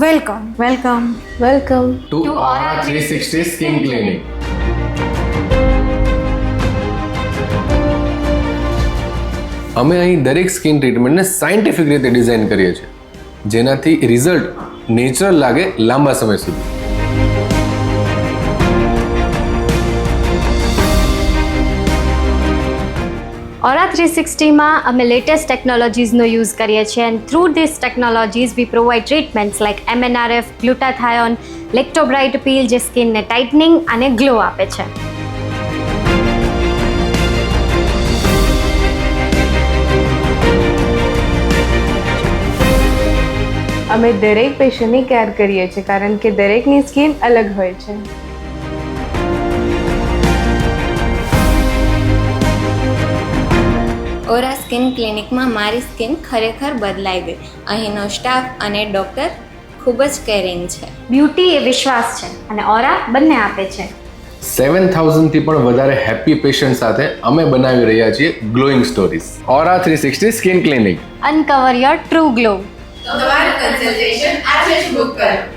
Welcome to Aura 360 Skin Clinic. અમે અહીં દરેક સ્કિન ટ્રીટમેન્ટને સાયન્ટિફિક રીતે ડિઝાઇન કરીએ છીએ, જેનાથી રિઝલ્ટ નેચરલ લાગે લાંબા સમય સુધી. Aura 360માં અમે લેટેસ્ટ ટેકનોલોજીસનો યુઝ કરીએ છીએ and through this technologies we provide treatments like MNRF, glutathione, lactobright peel જે સ્કિનને ટાઇટનિંગ અને ગ્લો આપે છે. અમે દરેક પેશન્ટની કેર કરીએ છીએ કારણ કે દરેકની સ્કિન અલગ હોય છે. ઓરા સ્કિન ક્લિનિકમાં મારી સ્કિન ખરેખર બદલાઈ ગઈ. અહીંનો સ્ટાફ અને ડૉક્ટર ખૂબ જ કેરિંગ છે. બ્યુટી એ વિશ્વાસ છે અને ઓરા બંને આપે છે. 7,000 થી પણ વધારે હેપી પેશન્ટ સાથે અમે બનાવી રહ્યા છીએ glowing stories. Aura 360 skin clinic. Uncover your true glow. તમારું કન્સલ્ટેશન આજે જ બુક કરો.